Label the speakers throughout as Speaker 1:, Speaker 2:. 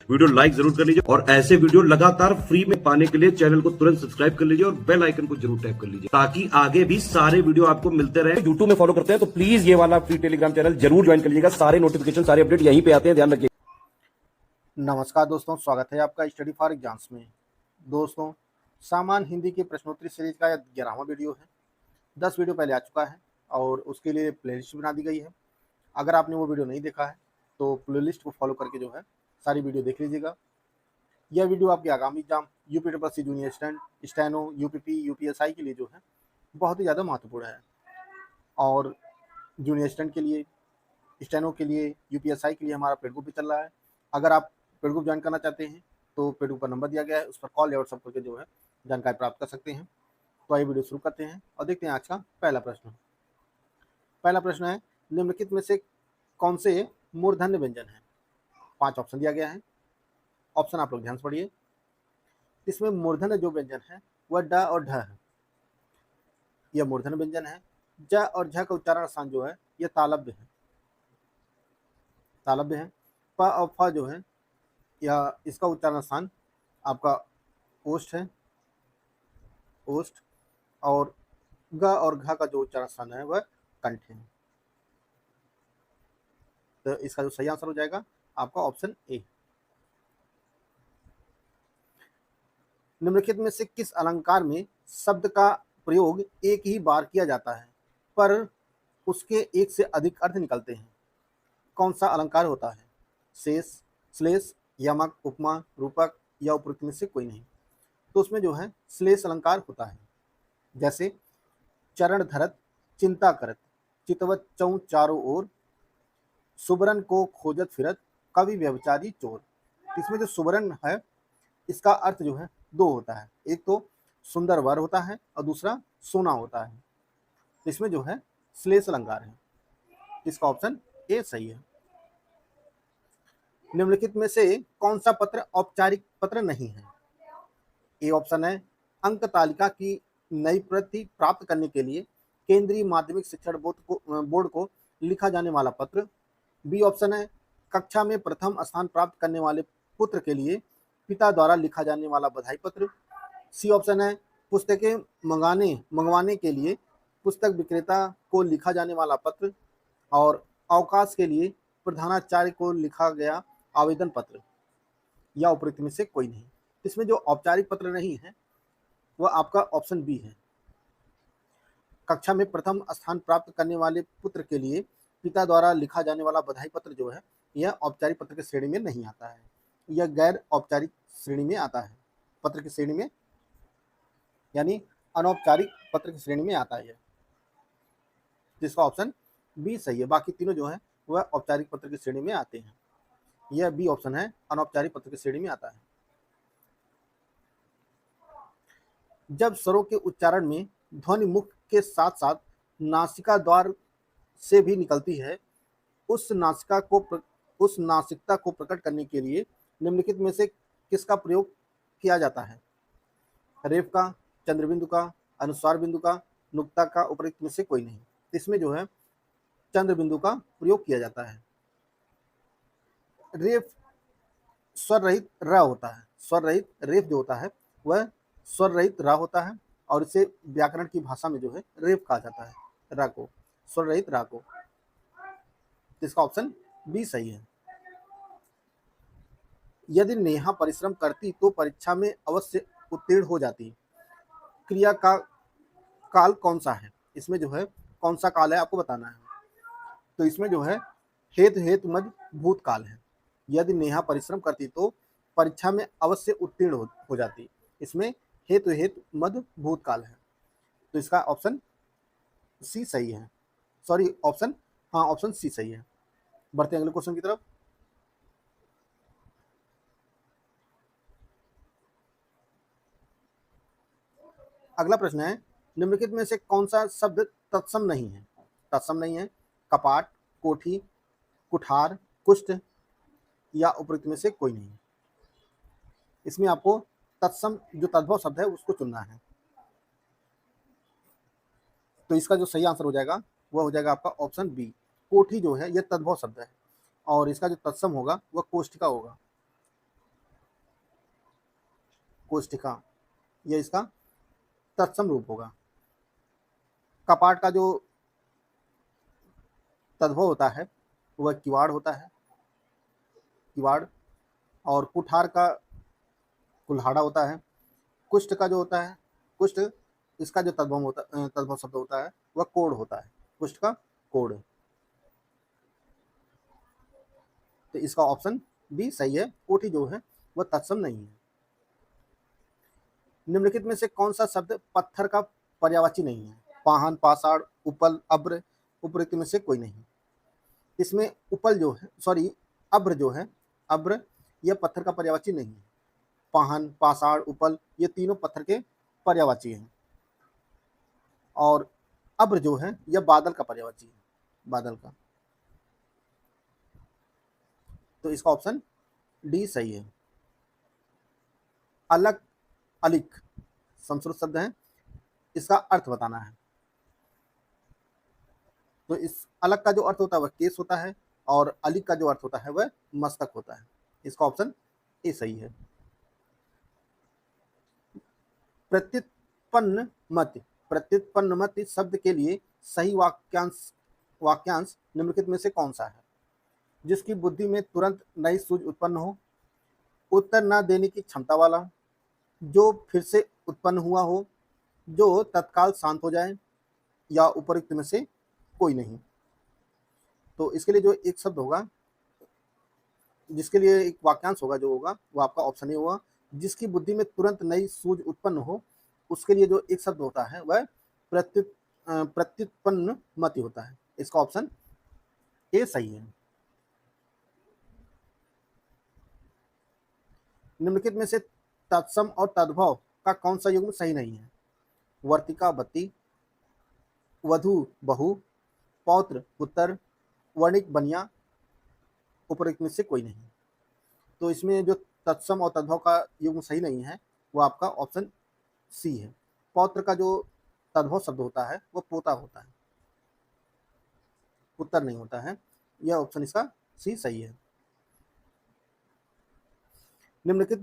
Speaker 1: Video like जरूर कर लीजिए और ऐसे वीडियो लगातार फ्री में पाने के लिए चैनल को तुरंत सब्सक्राइब कर लीजिए और बेल आइकन को जरूर टैप कर लीजिए ताकि आगे भी सारे वीडियो आपको मिलते रहे। यूट्यूब में फॉलो करते हैं तो प्लीज ये वाला फ्री टेलीग्राम चैनल जरूर ज्वाइन कर लीजिएगा। सारे नोटिफिकेशन सारे अपडेट यहीं पे आते हैं, ध्यान रखिए।
Speaker 2: नमस्कार दोस्तों, स्वागत है आपका स्टडी फॉर एग्जाम्स में। दोस्तों, सामान्य हिंदी की प्रश्नोत्तरी सीरीज का यह 11वां वीडियो है। 10 वीडियो पहले आ चुका है और उसके लिए प्लेलिस्ट बना दी गई है। अगर आपने वो वीडियो नहीं देखा है तो प्लेलिस्ट को फॉलो करके जो है सारी वीडियो देख लीजिएगा। यह वीडियो आपके आगामी exam UP junior steno, UPP, UPSI के लिए जो है बहुत ही ज़्यादा महत्वपूर्ण है। और जूनियर स्टैंड के लिए, स्टैनो के लिए, यूपीएसआई के लिए हमारा पेड ग्रुप भी चल रहा है। अगर आप पेड ग्रुप ज्वाइन करना चाहते हैं तो पेड ग्रुप का नंबर दिया गया है, उस पर कॉल या व्हाट्सएप करके जो है जानकारी प्राप्त कर सकते हैं। तो आइए वीडियो शुरू करते हैं और देखते हैं आज का पहला प्रश्न। पहला प्रश्न है, निम्नलिखित में से कौन से मूर्धन्य व्यंजन है? 5 ऑप्शन दिया गया है। ऑप्शन आप लोग ध्यान से पढ़िए। इसमें मूर्धन्य जो व्यंजन है वह ड और ढ है। यह मूर्धन्य व्यंजन है। ज और झ का उच्चारण स्थान जो है यह तालव्य है, तालव्य है। प और फ जो है या इसका उच्चारण स्थान आपका ओष्ठ है, ओष्ठ। और ग और घ का जो उच्चारण स्थान है वह कंठ है। तो इसका जो सही आंसर हो जाएगा आपका ऑप्शन ए। निम्नलिखित में से किस अलंकार में शब्द का प्रयोग एक ही बार किया जाता है पर उसके एक से अधिक अर्थ निकलते हैं? कौन सा अलंकार होता है? शेष, श्लेष, यमक, उपमा, रूपक या उपयुक्त में से कोई नहीं। तो उसमें जो है श्लेष अलंकार होता है। जैसे चरण धरत चिंता करत, चितवत चौं चारों ओर, सुबरन को खोजत फिरत, कवि व्यभिचारी चोर। इसमें जो सुबरन है इसका अर्थ जो है 2 होता है। एक तो सुंदर वर होता है और दूसरा सोना होता है। इसमें जो है श्लेष अलंकार है। इसका ऑप्शन ए सही है। निम्नलिखित में से कौन सा पत्र औपचारिक पत्र नहीं है? ए ऑप्शन है, अंक तालिका की नई प्रति प्राप्त करने के लिए केंद्रीय माध्यमिक शिक्षण बोर्ड को लिखा जाने वाला पत्र। बी ऑप्शन है, कक्षा में प्रथम स्थान प्राप्त करने वाले पुत्र के लिए पिता द्वारा लिखा जाने वाला बधाई पत्र। सी ऑप्शन है, पुस्तकें मंगवाने के लिए पुस्तक विक्रेता को लिखा जाने वाला पत्र। और अवकाश के लिए प्रधानाचार्य को लिखा गया आवेदन पत्र या उपयुक्त में से कोई नहीं। इसमें जो औपचारिक पत्र नहीं है वह आपका ऑप्शन बी है। कक्षा में प्रथम स्थान प्राप्त करने वाले पुत्र के लिए पिता द्वारा लिखा जाने वाला बधाई पत्र जो है यह औपचारिक पत्र की श्रेणी में नहीं आता है, यह गैर औपचारिक श्रेणी में आता है। पत्र की श्रेणी में यानी अनौपचारिक पत्र की श्रेणी में आता है, जिसका ऑप्शन बी सही है। बाकी तीनों जो है वह औपचारिक पत्र की श्रेणी में आते हैं। यह बी ऑप्शन है, अनौपचारिक पत्र की श्रेणी में आता है। जब स्वरों के उच्चारण में ध्वनि मुख के साथ साथ नासिका द्वार से भी निकलती है, उस नासिकता को प्रकट करने के लिए निम्नलिखित में से किसका प्रयोग किया जाता है? रेफ का, चंद्रबिंदु का, अनुस्वार बिंदु का, नुक्ता का, उपयुक्त में से कोई नहीं। इसमें जो है चंद्रबिंदु का प्रयोग किया जाता है। रेफ स्वर रहित र होता है। स्वर रहित रेफ जो होता है वह स्वर रहित रा होता है और इसे व्याकरण की भाषा में जो है रेफ कहा जाता है, रा को, स्वर रहित रा को। इसका ऑप्शन बी सही है। यदि नेहा परिश्रम करती तो परीक्षा में अवश्य उत्तीर्ण हो जाती। क्रिया का काल कौन सा है? इसमें जो है कौन सा काल है आपको बताना है। तो इसमें जो है हेतु मध्य भूतकाल है। यदि नेहा परिश्रम करती तो परीक्षा में अवश्य उत्तीर्ण हो जाती। इसमें हेतु मध्य भूतकाल है। तो इसका ऑप्शन सी सही है। सॉरी, ऑप्शन सी सही है। बढ़ते हैं अगले क्वेश्चन की तरफ। अगला प्रश्न है, निम्नलिखित में से कौन सा शब्द तत्सम नहीं है? तत्सम नहीं है कपाट, कोठी, कुठार, कुष्ठ या उपयुक्त में से कोई नहीं। इसमें आपको तत्सम जो तद्भव शब्द है उसको चुनना है। तो इसका जो सही आंसर हो जाएगा वह हो जाएगा आपका ऑप्शन बी। कोठी जो है यह तद्भव शब्द है और इसका जो तत्सम होगा वह कोष्ठ का होगा। कोष्ठिका, यह इसका तत्सम रूप होगा। कपाट का जो तद्भव होता है वह किवाड़ होता है, किवाड़। और कुठार का कुल्हाड़ा होता है। कुष्ठ का जो होता है, कुष्ठ, इसका जो तद्भव शब्द होता है वह कोढ़ होता है, कुष्ठ का कोढ़। तो इसका ऑप्शन बी सही है, कोठी जो है वह तत्सम नहीं है। निम्नलिखित में से कौन सा शब्द पत्थर का पर्यायवाची नहीं है? पाहन, पाषाण, उपल, अब्र, उपयुक्त में से कोई नहीं। इसमें उपल जो है, सॉरी, अब्र जो है, अब्र, यह पत्थर का पर्यायवाची नहीं है। पाहन, पाषाण, उपल, ये तीनों पत्थर के पर्यायवाची हैं। और अब्र जो है यह बादल का पर्यायवाची है, बादल का। तो इसका ऑप्शन डी सही है। अलग, अलिक संस्कृत शब्द है, इसका अर्थ बताना है। तो इस अलग का जो अर्थ होता है वह केस होता है, और अलिक का जो अर्थ होता है वह मस्तक होता है। इसका ऑप्शन ए सही है। प्रत्युत्पन्न मत, प्रत्युत्पन्न मत शब्द के लिए सही वाक्यांश निम्नलिखित में से कौन सा है? जिसकी बुद्धि में तुरंत नई सूझ उत्पन्न हो, उत्तर न देने की क्षमता वाला, जो फिर से उत्पन्न हुआ हो, जो तत्काल शांत हो जाए, या उपयुक्त में से कोई नहीं। तो इसके लिए जो एक शब्द होगा, जिसके लिए एक वाक्यांश होगा जो होगा, वो आपका ऑप्शन ए होगा। जिसकी बुद्धि में तुरंत नई सूझ उत्पन्न हो, उसके लिए जो एक शब्द होता है वह प्रत्युत्पन्न मति होता है। इसका ऑप्शन ए सही है। निम्नलिखित में से तत्सम और तद्भव का कौन सा युग्म सही नहीं है? वर्तिका बत्ती, वधु बहु, पौत्र पुत्र, वर्णिक बनिया, उपयुक्त में से कोई नहीं। तो इसमें जो तत्सम और तद्भव का युग्म सही नहीं है वो आपका ऑप्शन सी है। पौत्र का जो तद्भव शब्द होता है वो पोता होता है, पुत्र नहीं होता है। यह ऑप्शन इसका सी सही है। निम्नलिखित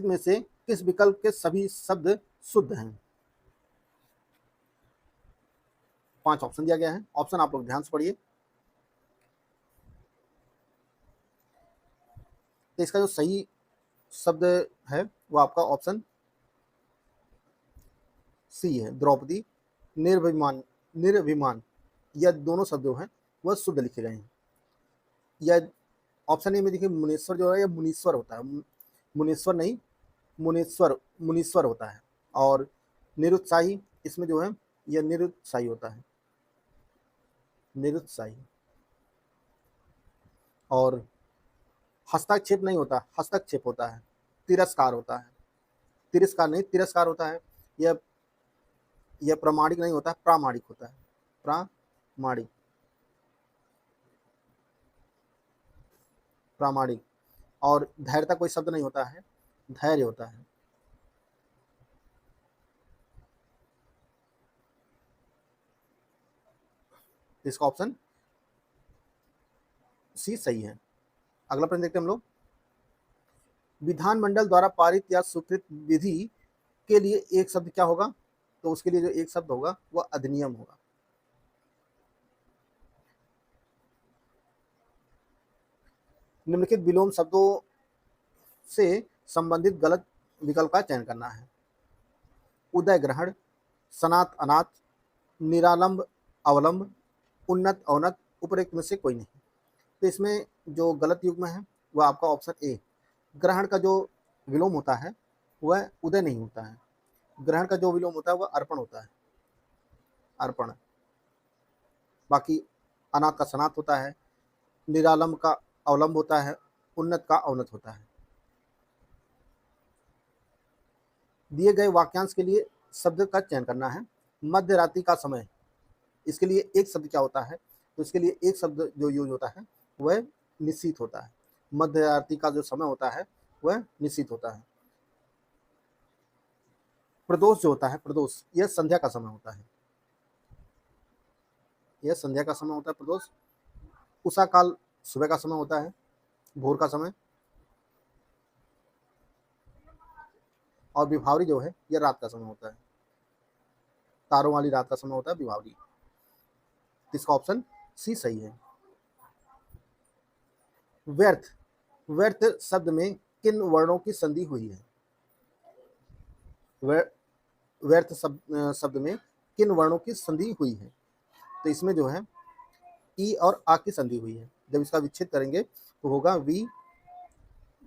Speaker 2: में से किस विकल्प के सभी शब्द शुद्ध हैं? 5 ऑप्शन दिया गया है। ऑप्शन आप लोग ध्यान से पढ़िए। तो इसका जो सही शब्द है वो आपका ऑप्शन सी है, द्रौपदी, निर्विमान, यह दोनों शब्द जो हैं वह शुद्ध लिखे गए हैं। यह ऑप्शन ए में देखिए, मुनेश्वर जो है यह मुनीश्वर होता है, मुनेश्वर नहीं, मुनीश्वर होता है। और निरुत्साही, इसमें जो है यह निरुत्साही होता है, निरुत्साही। और हस्तक्षेप नहीं होता, हस्तक्षेप होता है। तिरस्कार होता है, तिरस्कार नहीं, तिरस्कार होता है। यह प्रामाणिक नहीं होता, प्रामाणिक होता है, प्रामाणिक, प्रामाणिक। और धैर्यता कोई शब्द नहीं होता है, धैर्य होता है। इसका ऑप्शन सी सही है। अगला प्रश्न देखते हैं हम लोग। विधानमंडल द्वारा पारित या स्वीकृत विधि के लिए एक शब्द क्या होगा? तो उसके लिए जो एक शब्द होगा वह अधिनियम होगा। निम्नलिखित विलोम शब्दों से संबंधित गलत विकल्प का चयन करना है। उदय ग्रहण, सनात अनाथ, निरालंब अवलंब, उन्नत अवनत, उपयुक्त में से कोई नहीं। तो इसमें जो गलत युग्म है वह आपका ऑप्शन ए, ग्रहण का जो विलोम होता है वह उदय नहीं होता है। ग्रहण का जो विलोम होता है वह अर्पण होता है, अर्पण। बाकी अनाथ का सनात होता है, निरालंब का अवलंब होता है, उन्नत का अवनत होता है। दिए गए वाक्यांश के लिए शब्द का चयन करना है। मध्य रात्रि का समय, इसके लिए एक शब्द क्या होता है? तो इसके लिए एक शब्द जो यूज होता है वह निश्चित होता है। मध्य रात्रि का जो समय होता है वह निश्चित होता है। प्रदोष जो होता है, प्रदोष, यह संध्या का समय होता है, यह संध्या का समय होता है प्रदोष। उषा काल सुबह का समय होता है, भोर का समय। और विभावरी जो है यह रात का समय होता है, तारों वाली रात का समय होता है विभावरी। इसका ऑप्शन सी सही है। व्यर्थ, व्यर्थ शब्द में किन वर्णों की संधि हुई है? व्यर्थ शब्द में किन वर्णों की संधि हुई है? तो इसमें जो है ई और आ की संधि हुई है। जब इसका विच्छेद करेंगे तो होगा वी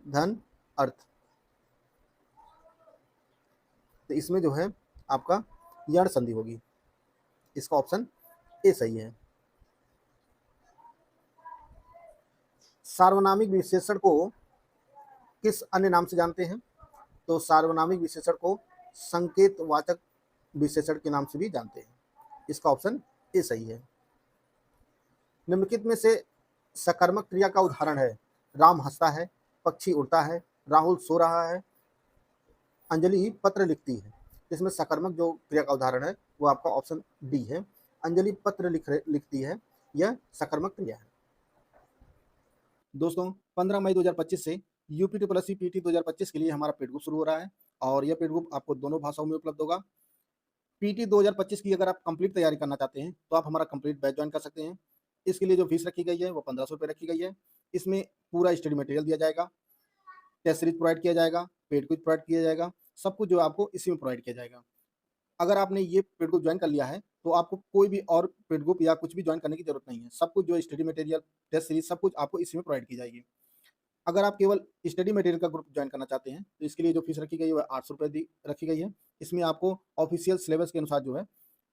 Speaker 2: धन अर्थ। तो इसमें जो है आपका यण संधि होगी। इसका ऑप्शन ए सही है। सार्वनामिक विशेषण को किस अन्य नाम से जानते हैं? तो सार्वनामिक विशेषण को संकेतवाचक विशेषण के नाम से भी जानते हैं। इसका ऑप्शन ए सही है। निम्नलिखित में से सकर्मक क्रिया का उदाहरण है? राम हंसता है, पक्षी उड़ता है, राहुल सो रहा है, अंजलि पत्र लिखती है। इसमें सकर्मक जो क्रिया का उदाहरण है वो आपका ऑप्शन डी है। अंजलि पत्र लिखती है, यह सकर्मक क्रिया है। दोस्तों 15 मई 2025 से यूपी प्लस पीटी 2025 के लिए हमारा पेड ग्रुप शुरू हो रहा है और यह पेड ग्रुप आपको दोनों भाषाओं में उपलब्ध होगा। पीटी 2025 की अगर आप कंप्लीट तैयारी करना चाहते हैं तो आप हमारा कंप्लीट बैच ज्वाइन कर सकते हैं। इसके लिए जो फीस रखी गई है वो 1500 रुपये रखी गई है। इसमें पूरा स्टडी मटेरियल दिया जाएगा, टेस्ट सीरीज प्रोवाइड किया जाएगा, पेड क्विज प्रोवाइड किया जाएगा, सब कुछ जो आपको इसी में प्रोवाइड किया जाएगा। अगर आपने ये पेड ग्रुप ज्वाइन कर लिया है तो आपको कोई भी और पेड ग्रुप या कुछ भी ज्वाइन करने की जरूरत नहीं है। सब कुछ जो स्टडी मटेरियल, टेस्ट सीरीज सब कुछ आपको इसी में प्रोवाइड की जाएगी। अगर आप केवल स्टडी मटेरियल का ग्रुप ज्वाइन करना चाहते हैं तो इसके लिए जो फीस रखी गई है वह 800 रुपये रखी गई है। इसमें आपको ऑफिशियल सिलेबस के अनुसार जो है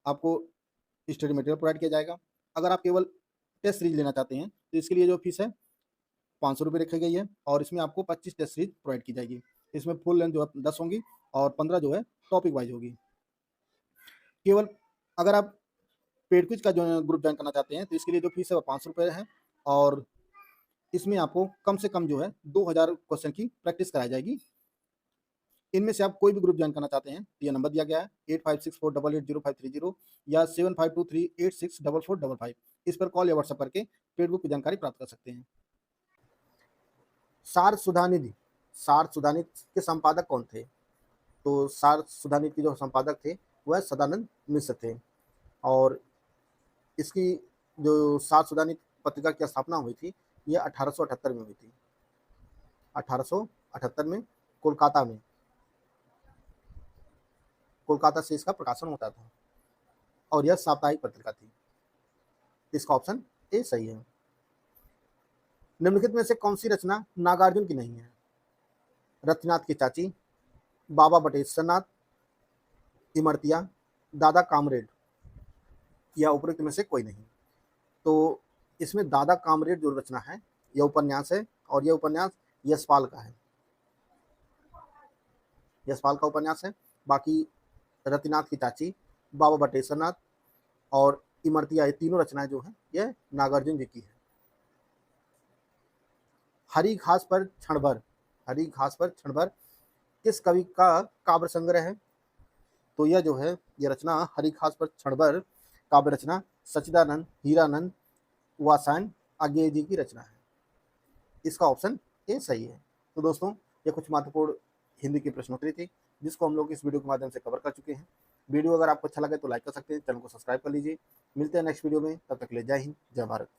Speaker 2: आपको स्टडी मटेरियल प्रोवाइड किया जाएगा। अगर आप केवल टेस्ट सीरीज लेना चाहते हैं तो इसके लिए जो फीस है 500 रुपये रखी गई है और इसमें आपको 25 टेस्ट सीरीज प्रोवाइड की जाएगी। इसमें फुल लेंथ जो है 10 होंगी और 15 जो है टॉपिक वाइज होगी। केवल अगर आप पेड क्विज का जो ग्रुप ज्वाइन करना चाहते हैं तो इसके लिए जो फीस है वो 500 रुपये है और इसमें आपको कम से कम जो है 2000 क्वेश्चन की प्रैक्टिस कराई जाएगी। इनमें से आप कोई भी ग्रुप ज्वाइन करना चाहते हैं तो यह नंबर दिया गया है 8564880530 या 7523864455। इस पर कॉल या व्हाट्सएप करके पेड ग्रुप की जानकारी प्राप्त कर सकते हैं। सार सुधानिधि, सार सुधानिधि के संपादक कौन थे? तो सार सुधानिधि के जो संपादक थे वह सदानंद मिश्र थे और इसकी जो सार सुधानिधि पत्रिका की स्थापना हुई थी यह 1878 में हुई थी। 1878 में कोलकाता में, कोलकाता से इसका प्रकाशन होता था और यह साप्ताहिक पत्रिका थी। इसका ऑप्शन ए सही है। निम्नलिखित में से कौन सी रचना नागार्जुन की नहीं है? रतिनाथ की चाची, बाबा बटेश्वरनाथ, इमरतिया, दादा कामरेड या उपरोक्त में से कोई नहीं। तो इसमें दादा कामरेड जो रचना है यह उपन्यास है और यह उपन्यास यशपाल का है, यशपाल का उपन्यास है। बाकी रतिनाथ की चाची, बाबा बटेश्वरनाथ और इमरतिया ये तीनों रचनाएं जो हैं यह नागार्जुन जी की है। हरी घास पर क्षण भर, हरी घास पर क्षण भर किस कवि का काव्य संग्रह है? तो यह जो है यह रचना हरी घास पर क्षण भर काव्य रचना सच्चिदानंद हीरानंद वात्स्यायन आज्ञेय जी की रचना है। इसका ऑप्शन ए सही है। तो दोस्तों ये कुछ महत्वपूर्ण हिंदी की प्रश्नोत्तरी थी जिसको हम लोग इस वीडियो के माध्यम से कवर कर चुके हैं। वीडियो अगर आपको अच्छा लगे तो लाइक कर सकते हैं, चैनल को सब्सक्राइब कर लीजिए। मिलते हैं नेक्स्ट वीडियो में, तब तक के लिए जय हिंद, जय भारत।